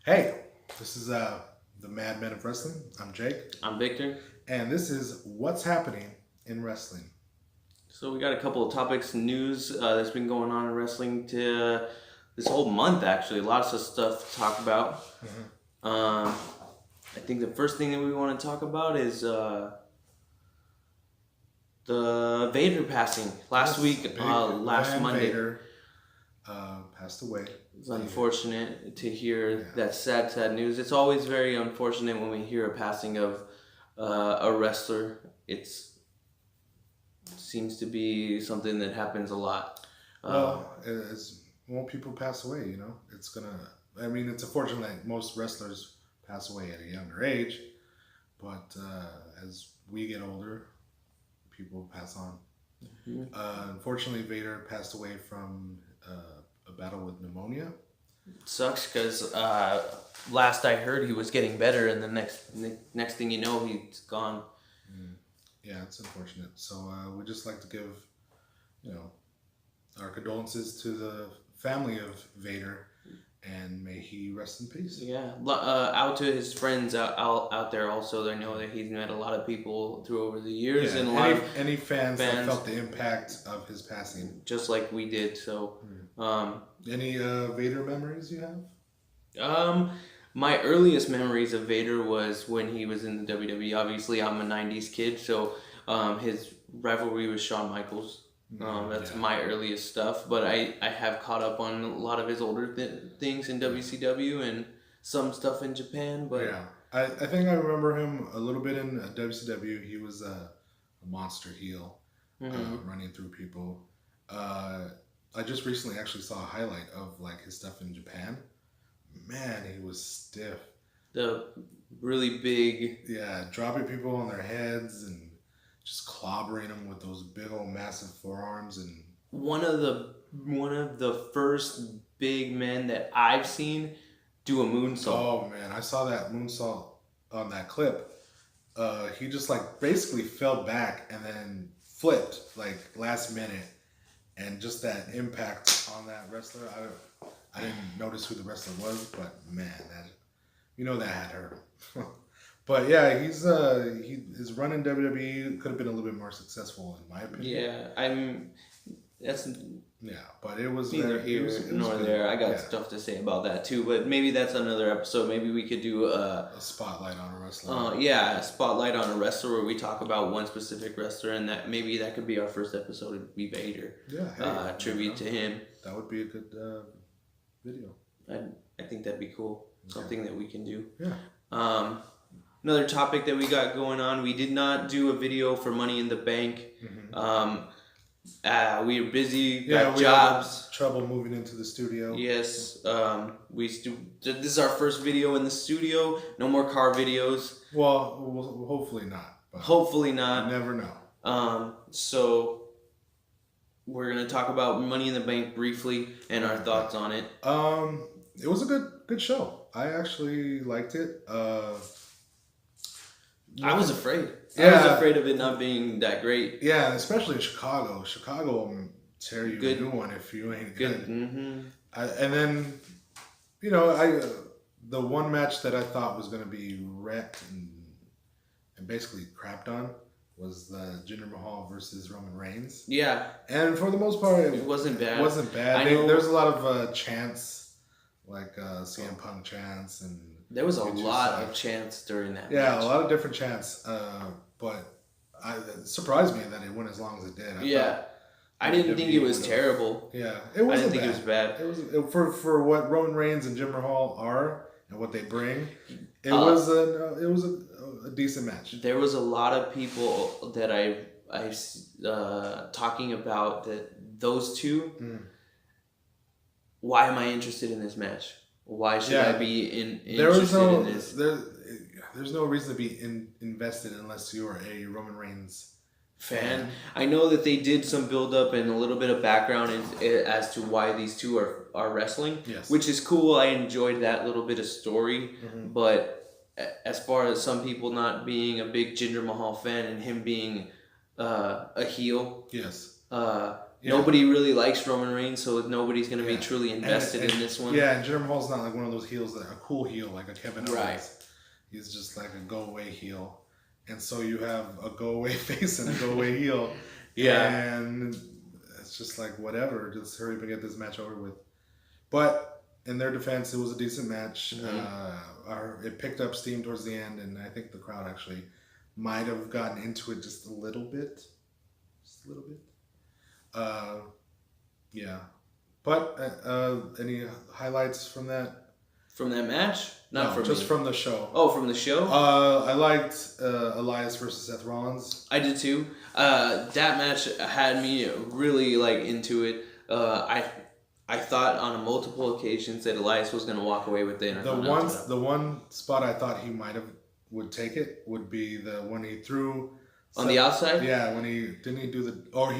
Hey, this is the Madmen of Wrestling. I'm Jake, I'm Victor. and this is what's happening in wrestling. So we got a couple of topics, news that's been going on in wrestling to this whole month. Actually, lots of stuff to talk about. Um, I think the first thing that we want to talk about is the Vader passing last Yes, week, last Van Monday. Vader passed away. It's unfortunate to hear Yeah. that sad news. It's always very unfortunate when we hear a passing of a wrestler. It seems to be something that happens a lot. Well, as more people pass away, it's gonna. I mean, it's unfortunate that most wrestlers pass away at a younger age, but as we get older, people pass on. Mhm. Unfortunately, Vader passed away from a battle with pneumonia. Sucks because last I heard he was getting better, and the next thing you know, he's gone. Yeah, it's unfortunate. So we just like to give, our condolences to the family of Vader, and may he rest in peace. Yeah, out to his friends out there also. They know that he's met a lot of people through over the years, and a lot of any fans that felt the impact of his passing, just like we did. So, any Vader memories you have? My earliest memories of Vader was when he was in the WWE. Obviously, I'm a '90s kid, so his rivalry with Shawn Michaels. That's my earliest stuff, but I have caught up on a lot of his older things in WCW and some stuff in Japan. But yeah, I think I remember him a little bit in WCW. He was a monster heel, running through people. I just recently actually saw a highlight of like his stuff in Japan. Man, he was stiff. The really big, yeah, dropping people on their heads and just clobbering them with those big old massive forearms. And one of the first big men that I've seen do a moonsault. Oh man, I saw that moonsault on that clip. He just like basically fell back and then flipped like last minute, and just that impact on that wrestler. I didn't notice who the wrestler was, but man, that had hurt him. But yeah, his run in WWE could have been a little bit more successful in my opinion. Yeah, that's but it was neither here nor there. I got stuff to say about that too, but maybe that's another episode. Maybe we could do a spotlight on a wrestler. A spotlight on a wrestler where we talk about one specific wrestler, and that could be our first episode. It'd be Vader. Yeah, tribute to him. That would be a good video. I think that'd be cool. Okay. Something that we can do. Yeah. Another topic that we got going on. We did not do a video for Money in the Bank. We were busy. Got jobs. Had trouble moving into the studio. Yes. This is our first video in the studio. No more car videos. Well, hopefully not. But hopefully not. You never know. So we're gonna talk about Money in the Bank briefly and our thoughts on it. It was a good show. I actually liked it. I was afraid. Yeah. I was afraid of it not being that great. Yeah, especially in Chicago. Chicago will tear you a new one if you ain't good. Mm-hmm. And then, the one match that I thought was going to be wrecked and basically crapped on was the Jinder Mahal versus Roman Reigns. Yeah. And for the most part, it wasn't bad. It wasn't bad. There's a lot of chants, like CM Punk chants, and there was a lot of chants during that match. Yeah, a lot of different chants. But it surprised me that it went as long as it did. I didn't think it was terrible. Yeah, it wasn't. I didn't think it was bad. It was for what Roman Reigns and Jinder Mahal are and what they bring. It was a decent match. There was a lot of people that I talking about that those two. Why am I interested in this match? Why should I be interested in this? There's no reason to be invested unless you're a Roman Reigns fan. I know that they did some build up and a little bit of background as to why these two are wrestling, which is cool. I enjoyed that little bit of story, but as far as some people not being a big Jinder Mahal fan and him being a heel, yes, Nobody really likes Roman Reigns, so nobody's going to be Yeah. truly invested in this one. Yeah, and Jinder Mahal's not like one of those heels that a cool heel like a Kevin Owens. Right. He's just like a go away heel, and so you have a go away face and a go away heel. Yeah. And it's just like whatever, just hurry up and get this match over with. But in their defense, it was a decent match. It picked up steam towards the end, and I think the crowd actually might have gotten into it just a little bit. Yeah. But any highlights from that? From that match? Not from just me. from the show. Oh, from the show? I liked Elias versus Seth Rollins. I did too. That match had me really like into it. I thought on multiple occasions that Elias was going to walk away with the Intercontinental title. The one spot I thought he would take it would be the when he threw on the outside. Yeah, when he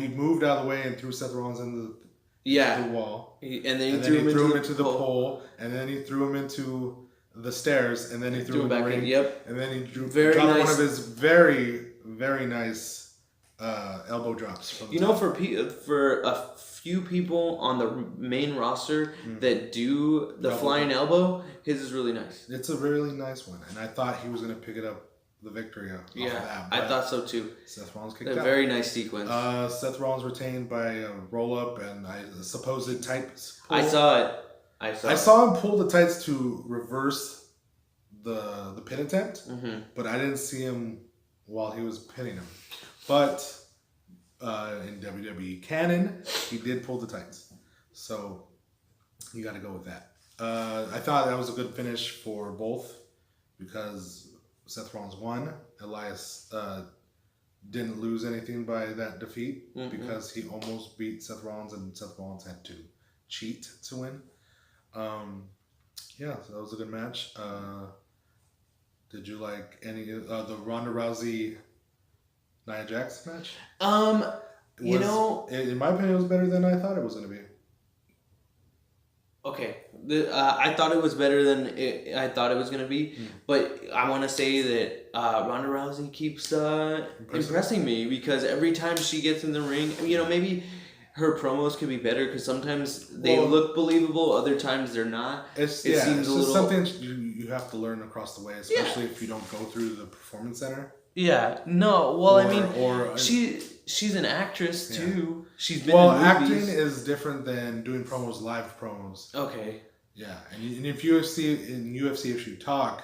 moved out of the way and threw Seth Rollins into the wall, and then he threw him into the pole, and then he threw him into the stairs, and then he threw him back in. Yep. And then he dropped one of his very, very nice elbow drops. From the top. For a few people on the main roster that do the flying elbow, his is really nice. It's a really nice one, and I thought he was going to pick it up the victory off of that. I thought so too. Seth Rollins kicked out. A very nice sequence. Seth Rollins retained by a roll up and a supposed tights pull. I saw it. I saw him pull the tights to reverse the pin attempt, but I didn't see him while he was pinning him. But in WWE canon, he did pull the tights, so you got to go with that. I thought that was a good finish for both because Seth Rollins won. Elias didn't lose anything by that defeat because he almost beat Seth Rollins, and Seth Rollins had to cheat to win. So that was a good match. Did you like any the Ronda Rousey Nia Jax match? In my opinion, it was better than I thought it was going to be. Okay, I thought it was better than I thought it was going to be, but I want to say that Ronda Rousey keeps impressing me because every time she gets in the ring, maybe her promos could be better because sometimes they look believable, other times they're not. It seems a little something you have to learn across the way, especially if you don't go through the performance center. Yeah, no. Well, she's an actress too. She's been in movies. Acting is different than doing promos, live promos. Okay. Yeah, and if UFC, if you talk,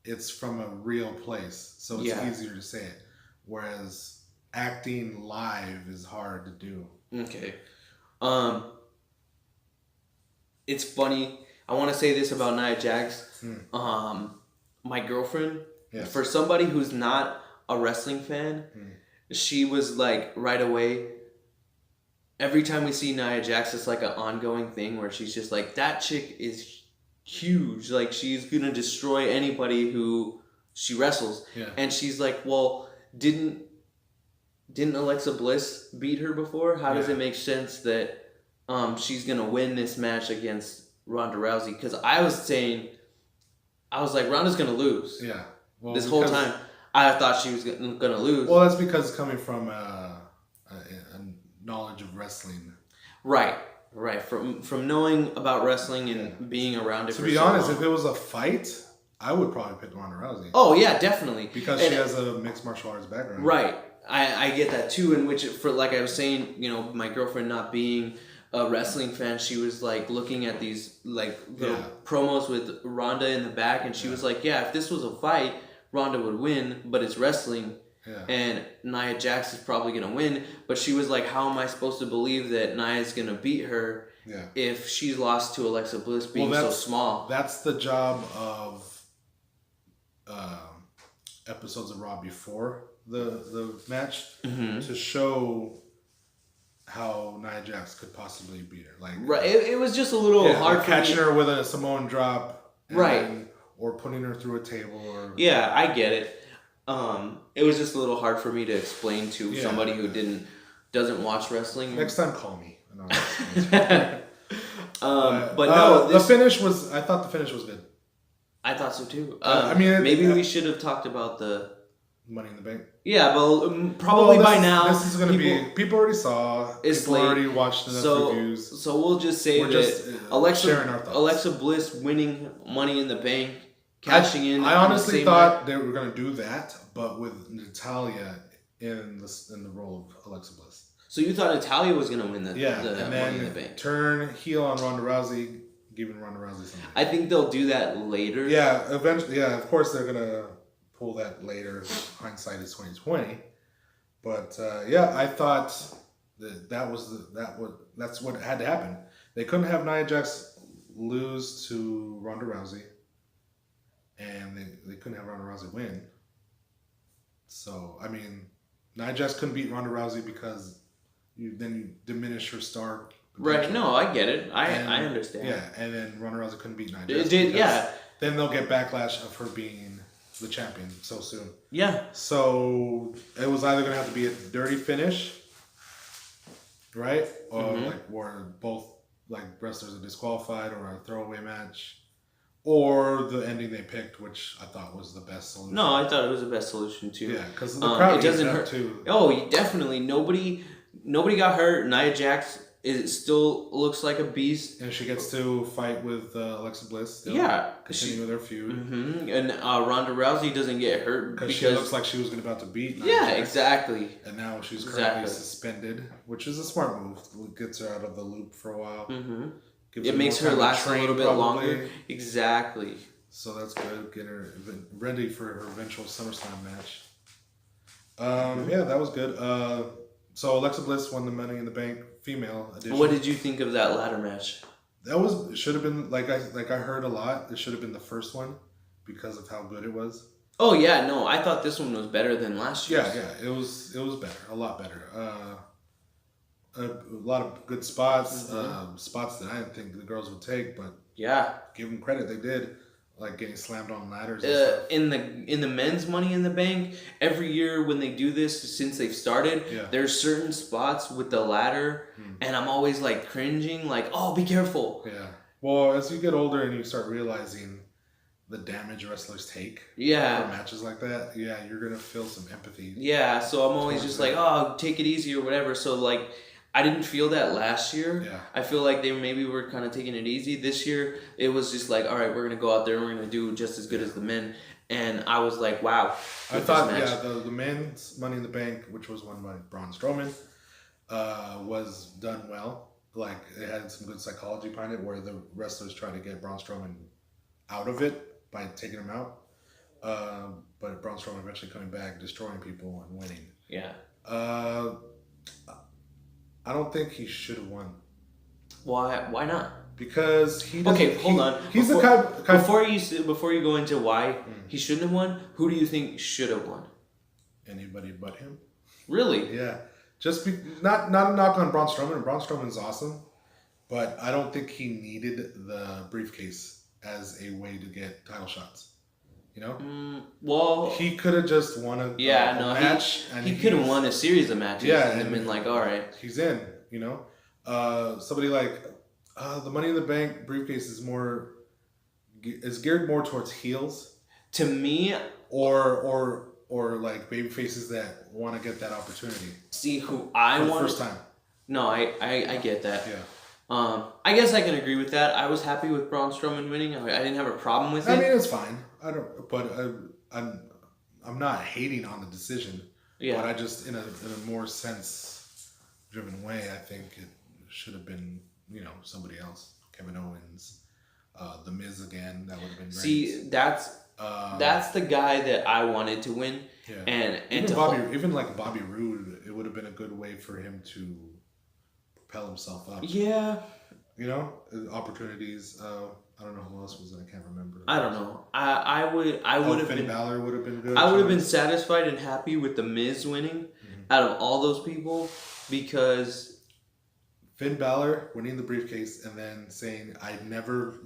it's from a real place, so it's easier to say it. Whereas acting live is hard to do. Okay. It's funny. I want to say this about Nia Jax. My girlfriend, for somebody who's not a wrestling fan, she was like right away. Every time we see Nia Jax, it's like an ongoing thing where she's just like, that chick is huge. Like, she's going to destroy anybody who she wrestles. Yeah. And she's like, well, didn't Alexa Bliss beat her before? How does it make sense that she's going to win this match against Ronda Rousey? Because I was like, Ronda's going to lose. Yeah. Well, this whole time, I thought she was going to lose. Well, that's because coming from a knowledge of wrestling. Right. From knowing about wrestling and being around it. To be honest, if it was a fight, I would probably pick Ronda Rousey. Oh yeah, definitely. Because she has a mixed martial arts background. Right. I get that too. In which, like I was saying, my girlfriend not being a wrestling fan, she was like looking at these like little promos with Ronda in the back, and she was like, "Yeah, if this was a fight, Ronda would win, but it's wrestling." Yeah. And Nia Jax is probably going to win. But she was like, how am I supposed to believe that Nia is going to beat her if she's lost to Alexa Bliss being so small? That's the job of episodes of Raw before the match to show how Nia Jax could possibly beat her. Like, right. It was just a little hard for catching her with a Samoan drop. Or putting her through a table. Or yeah, I get it. It was just a little hard for me to explain to somebody who doesn't watch wrestling. Next time, call me. The finish was. I thought the finish was good. I thought so too. I mean, maybe we should have talked about the Money in the Bank? Yeah, but probably by now this is gonna be people already saw. It's people late. already watched enough reviews. So we'll just say We're that just sharing our thoughts. Alexa Bliss winning Money in the Bank, cashing in. I honestly thought they were gonna do that, but with Natalya in the role of Alexa Bliss. So you thought Natalya was gonna win the and then Money in the Bank? Turn heel on Ronda Rousey, giving Ronda Rousey something. I think they'll do that later. Yeah, eventually. Yeah, of course they're gonna pull that later. Hindsight is 2020. But I thought that's what had to happen. They couldn't have Nia Jax lose to Ronda Rousey, and they couldn't have Ronda Rousey win. So I mean, Nia Jax couldn't beat Ronda Rousey because you diminish her star. Right. No, I get it. I understand. Yeah, and then Ronda Rousey couldn't beat Nia Jax. Yeah. Then they'll get backlash of her being the champion so soon. Yeah. So it was either gonna have to be a dirty finish, right, or where both wrestlers are disqualified, or a throwaway match, or the ending they picked, which I thought was the best solution. No, I thought it was the best solution too. Yeah, because the crowd it doesn't hurt too. Oh, definitely. Nobody got hurt. Nia Jax still looks like a beast, and she gets to fight with Alexa Bliss. Still, continue with her feud. Mm-hmm. And Ronda Rousey doesn't get hurt because she looks like she was about to beat Nia Jax. Exactly. And now she's currently suspended, which is a smart move. It gets her out of the loop for a while. Mm-hmm. It makes her last a little bit longer. Exactly. So that's good. Get her ready for her eventual SummerSlam match. Yeah, that was good. So Alexa Bliss won the Money in the Bank female edition. What did you think of that ladder match? It should have been I heard a lot. It should have been the first one because of how good it was. Oh yeah, no, I thought this one was better than last year. Yeah, it was better, a lot better. A lot of good spots, spots that I didn't think the girls would take, but give them credit, they did. Like getting slammed on ladders and stuff. In the men's Money in the Bank, every year when they do this since they've started, there's certain spots with the ladder, and I'm always cringing, oh, be careful. Yeah. Well, as you get older and you start realizing the damage wrestlers take for matches like that, you're gonna feel some empathy. Yeah, so I'm always just oh, take it easy or whatever. So I didn't feel that last year. Yeah. I feel like they maybe were kind of taking it easy. This year, it was just all right, we're going to go out there and we're going to do just as good as the men. And I was like, wow. I thought, the men's Money in the Bank, which was won by Braun Strowman, was done well. It had some good psychology behind it, where the wrestlers tried to get Braun Strowman out of it by taking him out. But Braun Strowman eventually coming back, destroying people, and winning. Yeah. I don't think he should have won. Why not? Because he doesn't... Okay, hold on. He's before you go into why he shouldn't have won, who do you think should have won? Anybody but him. Really? Yeah. Not a knock on Braun Strowman. Braun Strowman's awesome, but I don't think he needed the briefcase as a way to get title shots. You know? Well, he could have just won a match. He could have won a series of matches and been all right. He's in, you know? Somebody the Money in the Bank briefcase is geared more towards heels. To me. Or baby faces that want to get that opportunity. See, who I want. First time. No, I get that. Yeah. I guess I can agree with that. I was happy with Braun Strowman winning. I didn't have a problem with it. I mean, it's fine. I'm not hating on the decision. Yeah. But I just, in a more sense-driven way, I think it should have been, somebody else. Kevin Owens, The Miz again. That would have been great. See, that's the guy that I wanted to win. Yeah. And even Bobby Roode, it would have been a good way for him to propel himself up. Yeah. Opportunities. I don't know who else was. I can't remember. I don't know. I would have Finn been. Balor would have been good. I would have been satisfied and happy with the Miz winning out of all those people, because Finn Balor winning the briefcase and then saying I never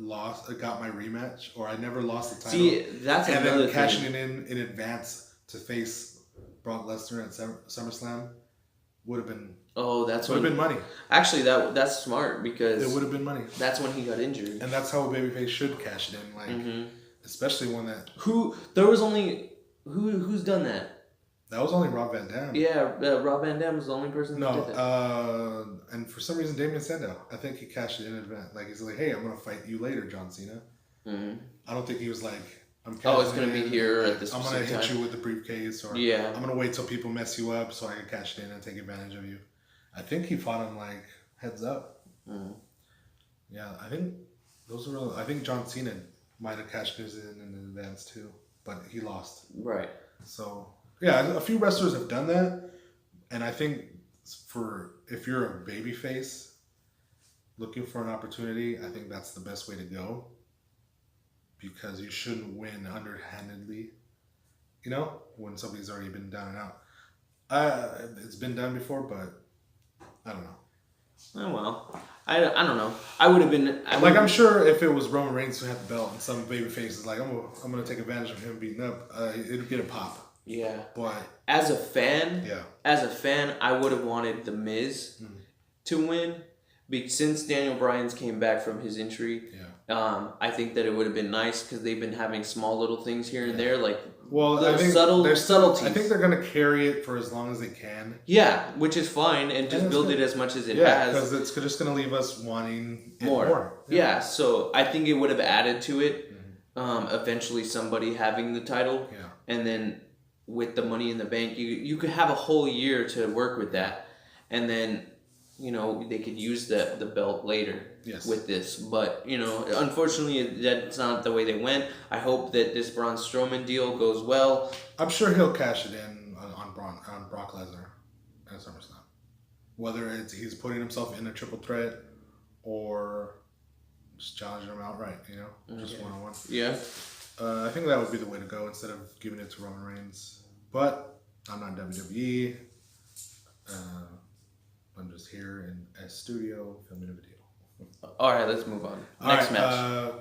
got my rematch, or I never lost the title. See, that's and another then cashing thing. it in advance to face Brock Lesnar at SummerSlam would have been. Oh, that's would have been money. Actually, that's smart, because it would have been money. That's when he got injured, and that's how a babyface should cash it in, especially one that there was only who's done that. That was only Rob Van Dam. Yeah, Rob Van Dam was the only person that did that. No, and for some reason, Damien Sandow, I think he cashed it in advance. Like, he's like, hey, I'm going to fight you later, John Cena. Mm-hmm. I don't think he was like, I'm Oh, it's going to be here at this I'm going to hit time. you with the briefcase, or Yeah. I'm going to wait till people mess you up so I can cash it in and take advantage of you. I think he fought him like heads up. Mm-hmm. Yeah, I think those were. I think John Cena might have cashed his in advance too, but he lost. Right. So yeah, a few wrestlers have done that, and I think if you're a babyface looking for an opportunity, I think that's the best way to go, because you shouldn't win underhandedly. You know, when somebody's already been down and out. It's been done before, but I don't know. Oh well, I don't know. I would have been I'm sure if it was Roman Reigns who had the belt and some babyface is like, I'm gonna take advantage of him beating up, it'd get a pop. Yeah. But as a fan, yeah, I would have wanted The Miz to win, since Daniel Bryan's came back from his injury. Yeah. I think that it would have been nice because they've been having small little things here and there, like I think subtleties. I think they're gonna carry it for as long as they can. Yeah, which is fine, and just build it as much as it has. Yeah, because it's just gonna leave us wanting more. Yeah, so I think it would have added to it. Eventually, somebody having the title, and then with the Money in the Bank, you could have a whole year to work with that, and then they could use the belt later with this. But unfortunately, that's not the way they went. I hope that this Braun Strowman deal goes well. I'm sure he'll cash it in on Brock Lesnar at SummerSlam. Whether it's he's putting himself in a triple threat or just challenging him outright, just one-on-one. Yeah. I think that would be the way to go instead of giving it to Roman Reigns. But I'm not WWE. I'm just here in a studio filming a video. All right, let's move on. Next match.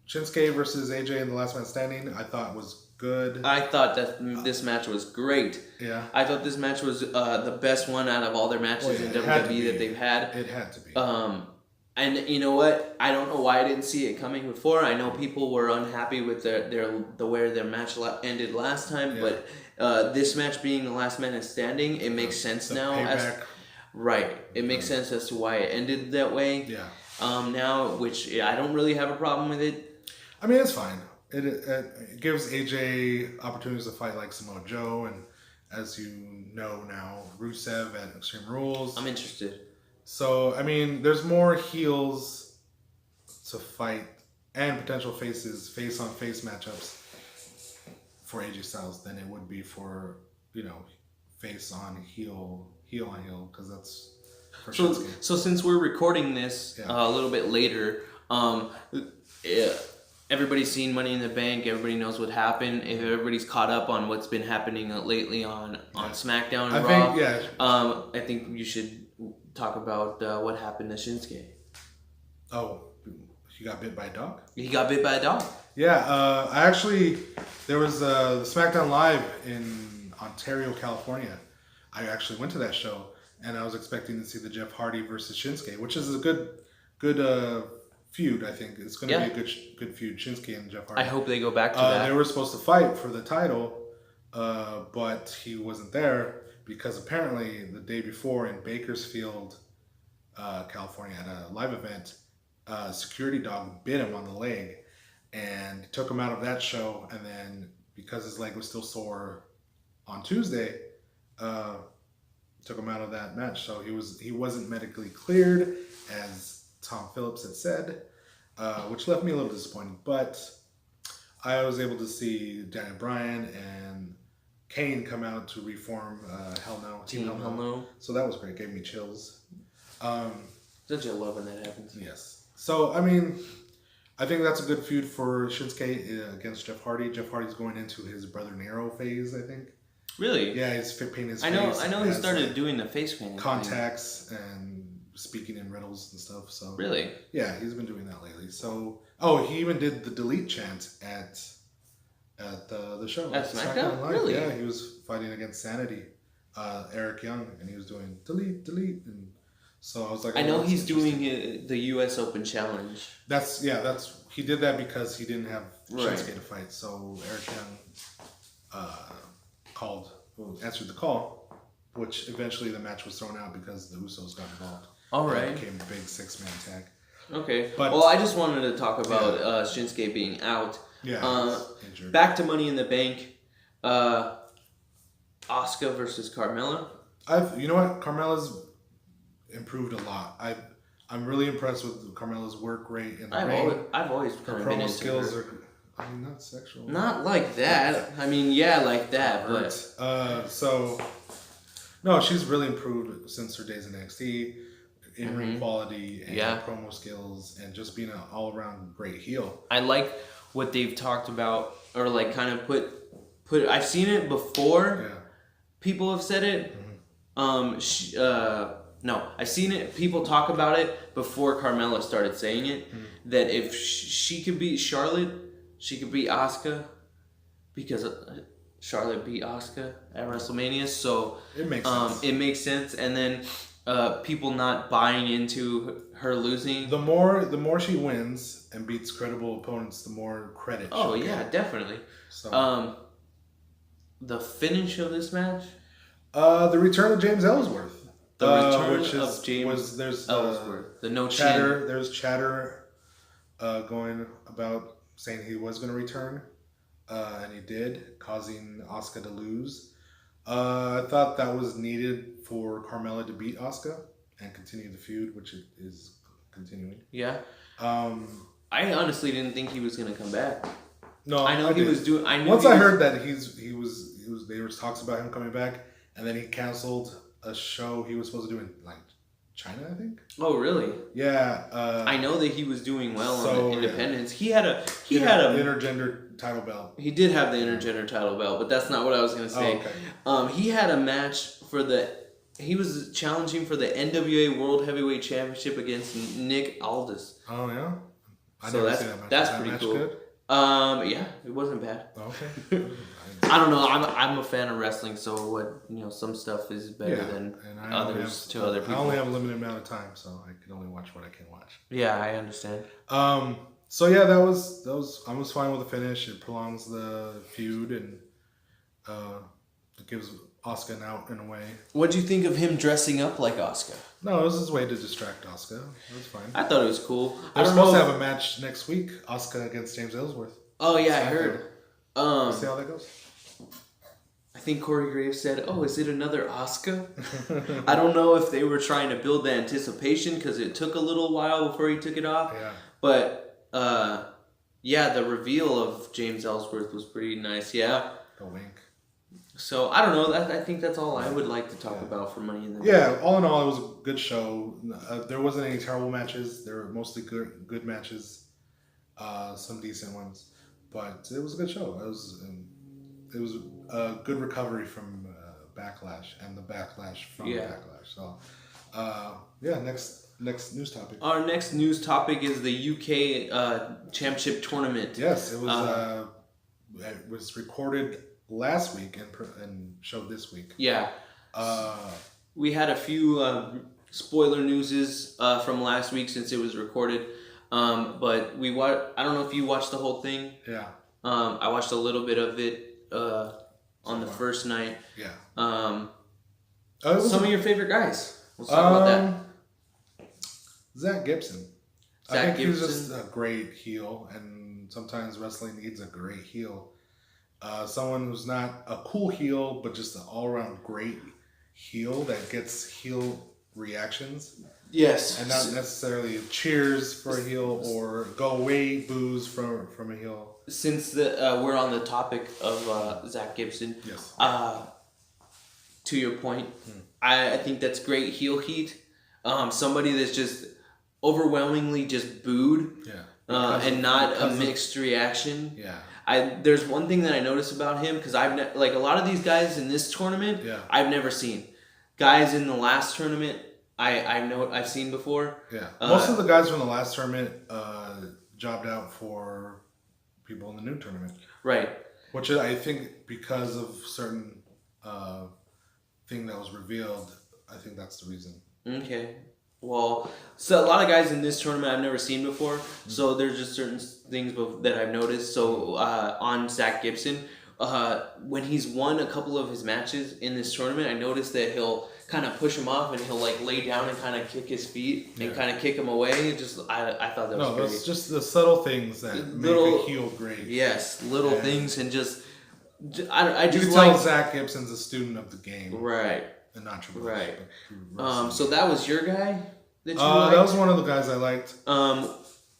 Shinsuke versus AJ in the Last Man Standing, I thought was good. I thought that this match was great. Yeah. I thought this match was the best one out of all their matches in WWE that they've had. It had to be. And you know what? I don't know why I didn't see it coming before. I know people were unhappy with the way their match ended last time, but this match being the Last Man Standing, it makes sense now. It makes sense as to why it ended that way. Yeah. Now, which I don't really have a problem with it. I mean, it's fine. It gives AJ opportunities to fight like Samoa Joe, and as you know now, Rusev at Extreme Rules. I'm interested. So, I mean, there's more heels to fight and potential faces, face-on-face matchups for AJ Styles than it would be for, face-on-heel, heel-on-heel, because that's for Shinsuke. So since we're recording this a little bit later, everybody's seen Money in the Bank. Everybody knows what happened. If everybody's caught up on what's been happening lately on SmackDown and Raw, I think you should talk about what happened to Shinsuke. Oh, he got bit by a dog? He got bit by a dog? Yeah, there was the SmackDown Live in Ontario, California. I actually went to that show, and I was expecting to see the Jeff Hardy versus Shinsuke, which is a good feud, I think. It's going to be a good feud, Shinsuke and Jeff Hardy. I hope they go back to that. They were supposed to fight for the title, but he wasn't there because apparently the day before in Bakersfield, California, at a live event, a security dog bit him on the leg and took him out of that show. And then because his leg was still sore on Tuesday, took him out of that match. So he wasn't medically cleared, as Tom Phillips had said, which left me a little disappointed. But I was able to see Daniel Bryan and Kane come out to reform Hell No. Team Hell No. So that was great. Gave me chills. Don't you love when that happens? Yes. So, I mean, I think that's a good feud for Shinsuke against Jeff Hardy. Jeff Hardy's going into his Brother Nero phase, I think. Really? Yeah, he's painting his face. I know he started doing the face painting. Contacts and speaking in riddles and stuff. So really? Yeah, he's been doing that lately. So, he even did the delete chant at the show. At SmackDown? Live. Really? Yeah, he was fighting against Sanity, Eric Young, and he was doing delete. And so I was like, I know he's doing the U.S. Open Challenge. He did that because he didn't have Shinsuke to fight. So Eric Young called answered the call, which eventually the match was thrown out because the Usos got involved. All And right. it became a big 6-man tag. Okay. But- well, I just wanted to talk about Shinsuke being out. Yeah, he's injured. Back to Money in the Bank. Asuka versus Carmella. You know what? Carmella's improved a lot. I'm really impressed with Carmella's work rate in the ring. I've always Her kind of been promo into skills her. are, I mean, not sexual. Not like that. I mean, yeah, like that, but So, no, she's really improved since her days in NXT, in-ring quality, and Yeah. promo skills, and just being an all-around great heel. I like what they've talked about, or like kind of put. I've seen it before. Yeah. People have said it. No, I've seen it. People talk about it before Carmella started saying it. That if she could beat Charlotte, she could beat Asuka, because Charlotte beat Asuka at WrestleMania. So It makes sense. it makes sense. And then people not buying into her losing. The more she wins and beats credible opponents, the more credit. Oh she'll yeah, get. definitely. So, The finish of this match. the return of James Ellsworth. The return which of James there's Ellsworth. The no chatter. chin. There's chatter going about saying he was going to return, and he did, causing Asuka to lose. I thought that was needed for Carmella to beat Asuka and continue the feud, which it is continuing. Yeah. Um, I honestly didn't think he was gonna come back. no, I know he did. was doing. I knew Once he I was- heard that there was talks about him coming back, and then he canceled a show he was supposed to do in like China, I think. Oh really? Yeah. I know that he was doing well so, on Independence. He had a intergender title belt. he did have the intergender title belt, but that's not what I was gonna say. Oh, okay. He had a match for he was challenging for the NWA World Heavyweight Championship against Nick Aldis. Oh yeah. I So never that's- seen that match. that's Was that pretty match cool. Good? Yeah, it wasn't bad. Okay. I don't know. I'm a fan of wrestling, so some stuff is better than and I only others have- to other people. I only have a limited amount of time, so I can only watch what I can watch. Yeah, I understand. So yeah, that was I was fine with the finish. It prolongs the feud and it gives Asuka an out in a way. What'd you think of him dressing up like Asuka? No, it was his way to distract Asuka. That's fine. I thought it was cool. They're I don't supposed know. to have a match next week. Asuka against James Ellsworth. Oh yeah, I SmackDown. heard. See how that goes. I think Corey Graves said, "Oh, is it another Asuka?" I don't know if they were trying to build the anticipation because it took a little while before he took it off. Yeah. But yeah, the reveal of James Ellsworth was pretty nice. Yeah. A wink. So I don't know. I think that's all I would like to talk about for Money in the Bank. Yeah, all in all, it was a good show. There wasn't any terrible matches. There were mostly good matches, some decent ones, but it was a good show. It was a good recovery from Backlash and the backlash from Backlash. So, yeah, next news topic. Our next news topic is the UK Championship Tournament. Yes, it was recorded last week and showed this week. Yeah. We had a few spoiler newses from last week since it was recorded, but I don't know if you watched the whole thing. Yeah. I watched a little bit of it on the first night. Yeah. Some of your favorite guys. Let's talk about that. Zach Gibson. Zach I think he's Gibson. just a great heel, and sometimes wrestling needs a great heel. Someone who's not a cool heel, but just an all-around great heel that gets heel reactions, Yes. and not necessarily cheers for a heel or go away boos from a heel. Since we're on the topic of Zach Gibson, Yes. to your point, I think that's great heel heat. Somebody that's just overwhelmingly just booed, Yeah. and not a mixed reaction. Yeah. There's one thing that I noticed about him because like a lot of these guys in this tournament, Yeah. I've never seen. Guys in the last tournament, I've seen before. Yeah. Most of the guys from the last tournament jobbed out for people in the new tournament. Right. Which I think because of certain thing that was revealed, I think that's the reason. Okay. Well, so a lot of guys in this tournament I've never seen before. So there's just certain things that I've noticed. So on Zach Gibson, when he's won a couple of his matches in this tournament, I noticed that he'll kind of push him off and he'll like lay down and kind of kick his feet and kind of kick him away. Just I thought that was great. It's just the subtle things that make a heel great. Yes, little things and just I just you can like tell Zach Gibson's a student of the game, right, and not Triple right. H. So that was your guy that you liked? That was one of the guys I liked.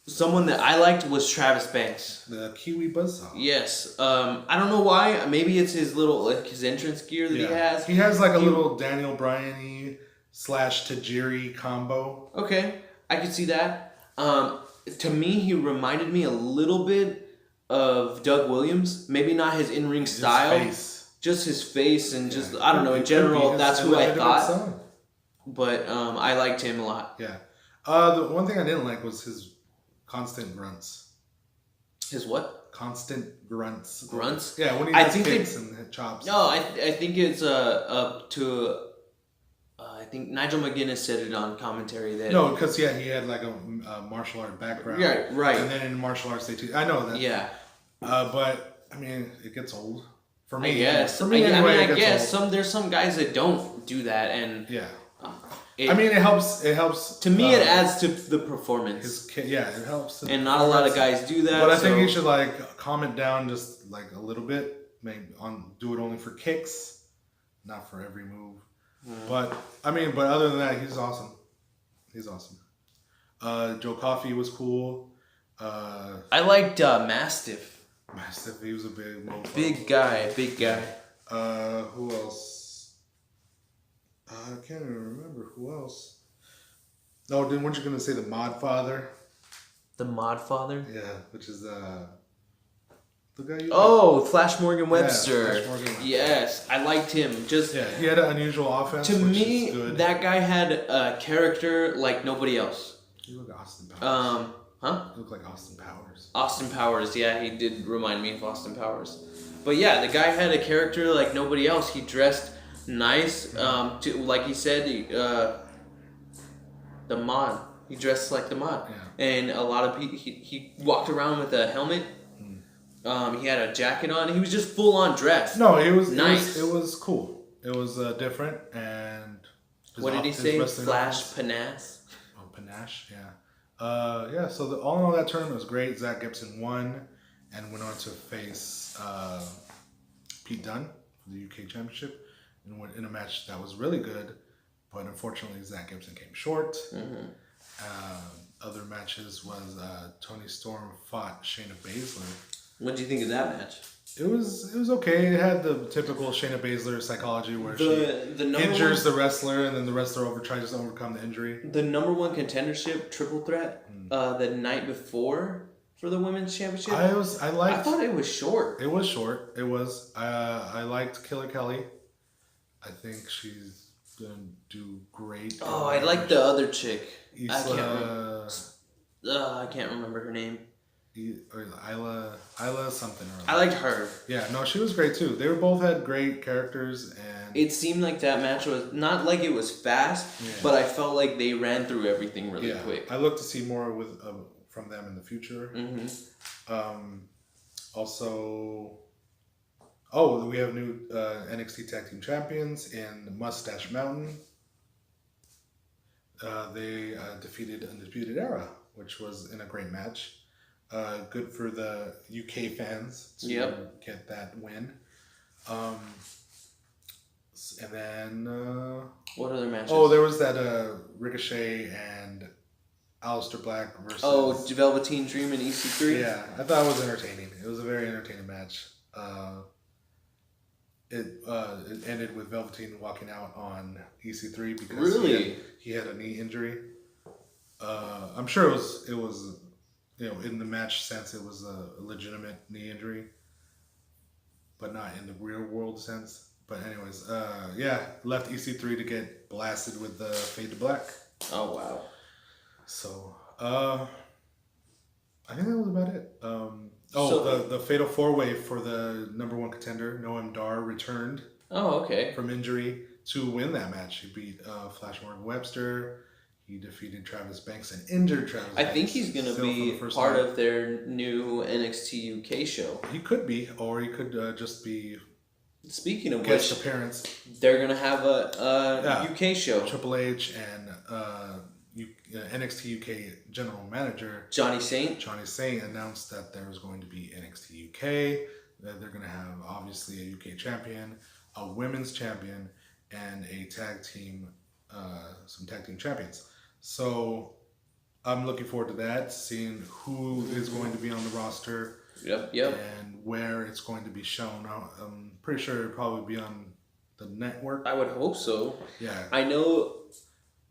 Someone that I liked was Travis Banks. The Kiwi Buzzsaw. Yes. I don't know why. Maybe it's his little his entrance gear that he has. He has like a little Daniel Bryan-y / Tajiri combo. Okay, I could see that. To me, he reminded me a little bit of Doug Williams. Maybe not his in-ring style. Face. Just his face and just, I don't know, in general, that's who I thought. But I liked him a lot. Yeah. The one thing I didn't like was his constant grunts. His what? Constant grunts. Grunts? Yeah, when he does kicks and chops. No, I think it's up to... I think Nigel McGuinness said it on commentary that... No, because he had like a martial art background. Yeah, right. And then in martial arts they teach... I know that. Yeah. But, I mean, it gets old. For me, yes. For me, anyway, I guess there's some guys that don't do that, and yeah. It helps. It helps. To me, it adds to the performance. It helps. And not a lot of guys do that. But I think you should like calm it down just like a little bit. Do it only for kicks, not for every move. But other than that, he's awesome. He's awesome. Joe Coffey was cool. I liked Mastiff. Mastiff, he was a big mofo. Big guy. Who else? I can't even remember who else. No, weren't you gonna say the Mod Father? The Mod Father? Yeah, which is the guy you Flash Morgan Webster. Yeah, Flash Morgan Webster. Yes, I liked him. He had an unusual offense. To me, that guy had a character like nobody else. He looked like Austin Powers. He looked like Austin Powers. Austin Powers, yeah, he did remind me of Austin Powers. But yeah, the guy had a character like nobody else. He dressed nice. Like he said, the Mod. He dressed like the Mod. Yeah. And a lot of people, he walked around with a helmet. He had a jacket on. He was just full on dressed. No, it was nice. It was cool. It was different. And what did he say? Flash Panache. Oh, Panache. Yeah. So all in all, that tournament was great. Zach Gibson won and went on to face Pete Dunne for the UK Championship in a match that was really good, but unfortunately Zach Gibson came short. Other matches was Toni Storm fought Shayna Baszler. What did you think of that match? It was okay. It had the typical Shayna Baszler psychology where she injures the wrestler and then the wrestler tries to overcome the injury. The number one contendership triple threat the night before for the women's championship. I thought it was short. It was short. It was. I liked Killer Kelly. I think she's gonna do great. Oh, I like the other chick. I can't remember her name. Isla something. I liked her. Yeah, no, she was great too. They both had great characters, and it seemed like that match was not like it was fast, but I felt like they ran through everything really quick. I look to see more from them in the future. Also, we have new NXT Tag Team Champions in Mustache Mountain. They defeated Undisputed Era, which was in a great match. Good for the UK fans to get that win. And then what other matches? There was that Ricochet and Aleister Black versus Velveteen Dream and EC3. Yeah, I thought it was entertaining. It was a very entertaining match. It ended with Velveteen walking out on EC3 because he had a knee injury. I'm sure it was in the match sense, it was a legitimate knee injury, but not in the real world sense. But anyways, left EC3 to get blasted with the Fade to Black. Oh, wow. So, I think that was about it. The Fatal 4-Way for the number one contender, Noam Dar, returned. Oh, okay. From injury to win that match. He beat Flash Morgan Webster. He defeated Travis Banks and injured Travis I Banks. think he's going to be part of their new NXT UK show. He could be, or he could just be. Speaking of guest which, appearance. They're going to have a UK show. Triple H and NXT UK General Manager Johnny Saint announced that there's going to be NXT UK. That they're going to have obviously a UK champion, a women's champion, and a tag team, some tag team champions. So I'm looking forward to that, seeing who is going to be on the roster. Yep. And where it's going to be shown. I'm pretty sure it'll probably be on the network. I would hope so. Yeah. I know.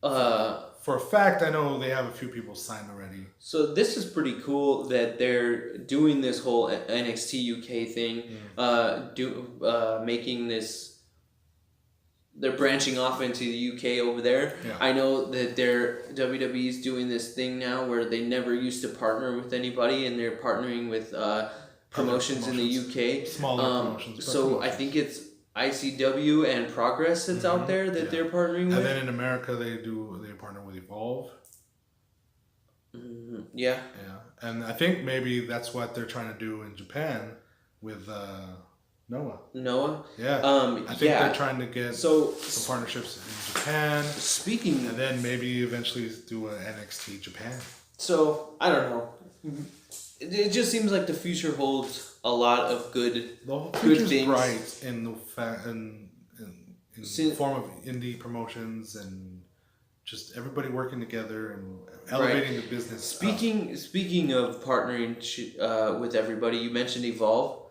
For a fact, I know they have a few people signed already. So this is pretty cool that they're doing this whole NXT UK thing. Making this. They're branching off into the UK over there. Yeah. I know that WWE's doing this thing now where they never used to partner with anybody, and they're partnering with promotions in the UK. Smaller promotions. So I think it's ICW and Progress that's out there that they're partnering with. And then in America, they partner with Evolve. Yeah. Yeah, and I think maybe that's what they're trying to do in Japan with Noah. Yeah. I think they're trying to get some partnerships in Japan. Speaking, and then maybe eventually do an NXT Japan. So I don't know. It just seems like the future holds a lot of good things. Bright in the form of indie promotions and just everybody working together and elevating the business. Speaking of partnering with everybody, you mentioned Evolve.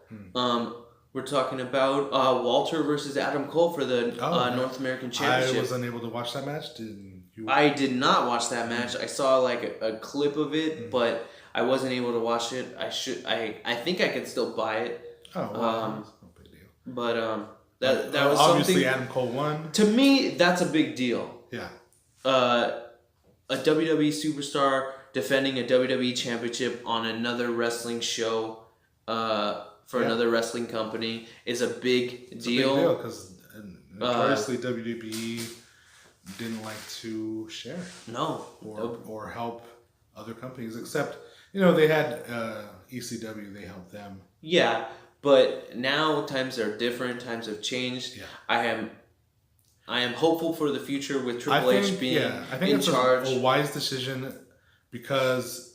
We're talking about Walter versus Adam Cole for the North American Championship. I was unable to watch that match. Did you? I did not watch that match. I saw like a clip of it, but I wasn't able to watch it. I think I could still buy it. Oh, well, that's no big deal. But that was obviously something. Adam Cole won. To me, that's a big deal. Yeah. A WWE superstar defending a WWE championship on another wrestling show. For another wrestling company is a big deal. Big deal because notoriously WWE didn't like to share. No. Or help other companies, except they had ECW. They helped them. Yeah, but now times are different. Times have changed. Yeah. I am hopeful for the future with Triple H being in charge. A wise decision because.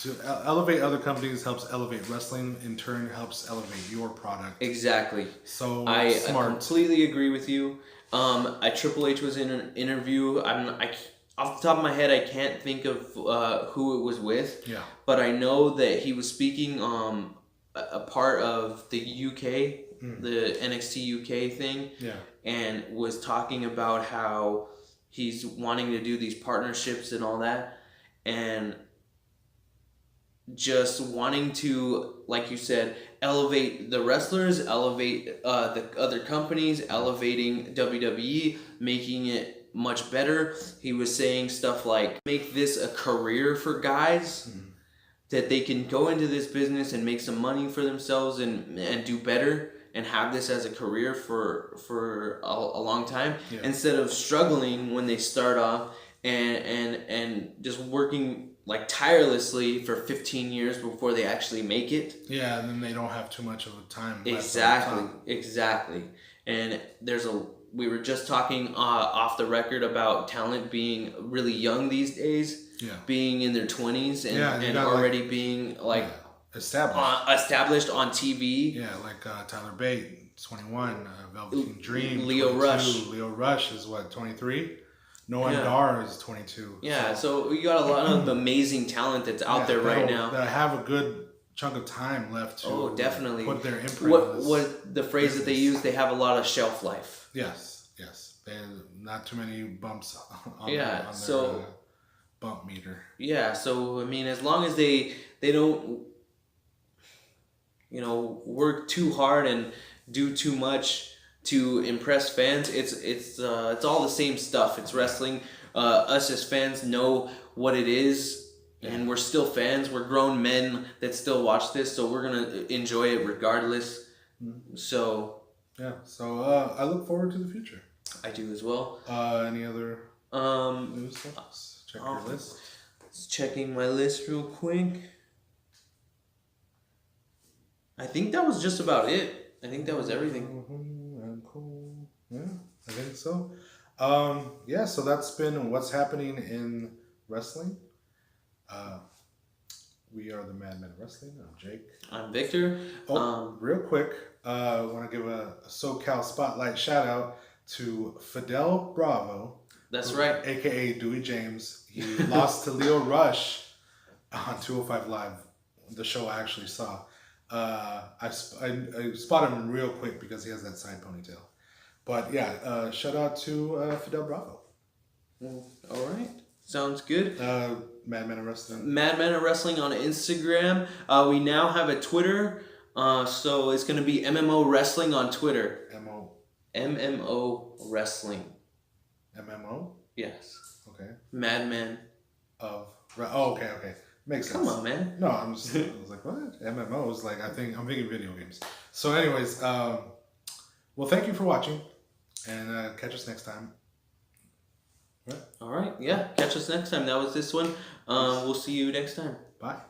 To elevate other companies helps elevate wrestling. In turn, helps elevate your product. Exactly. So I smart. completely agree with you. Triple H was in an interview. Off the top of my head, I can't think of who it was with. Yeah. But I know that he was speaking a part of the UK, the NXT UK thing. Yeah. And was talking about how he's wanting to do these partnerships and all that, and just wanting to, like you said, elevate the wrestlers, elevate the other companies, elevating WWE, making it much better. He was saying stuff like, make this a career for guys, that they can go into this business and make some money for themselves and do better and have this as a career for a long time, instead of struggling when they start off and just working like tirelessly for 15 years before they actually make it. Yeah, and then they don't have too much of a time. Exactly. And we were just talking off the record about talent being really young these days. Yeah. Being in their 20s and already being established on TV. Yeah, like Tyler Bate, 21, Velveteen Dream, Leo 22. Rush. Leo Rush is what, 23? Noam Dar is 22. Yeah, so you got a lot of amazing talent that's out there right now. That have a good chunk of time left to definitely put their imprint on this. What the phrase that they use, they have a lot of shelf life. Yes. They not too many bumps on their bump meter. Yeah, so I mean, as long as they don't work too hard and do too much to impress fans, it's all the same stuff. It's wrestling. Us as fans know what it is, and we're still fans. We're grown men that still watch this, so we're gonna enjoy it regardless. So I look forward to the future. I do as well. Any other New stuff. Check your Oh. list. Just checking my list real quick. I think that was just about it. I think that was everything. Cool. Yeah, I think so. Yeah, so that's been what's happening in wrestling. We are the Madmen of Wrestling. I'm Jake. I'm Victor. Real quick, I want to give a SoCal spotlight shout out to Fidel Bravo. That's right. AKA Dewey James. He lost to Leo Rush on 205 Live, the show I actually saw. I spotted him real quick because he has that side ponytail. But yeah, shout out to Fidel Bravo. All right. Sounds good. Madman of Wrestling. Madman of Wrestling on Instagram. We now have a Twitter. So it's going to be MMO Wrestling on Twitter. MMO Wrestling. MMO? Yes. Okay. Madman. Okay. Makes sense. Come on, man. No, I was like, what? MMO is like, I'm thinking video games. So anyways, well, thank you for watching, and catch us next time. Right. All right. Yeah. Catch us next time. That was this one. We'll see you next time. Bye.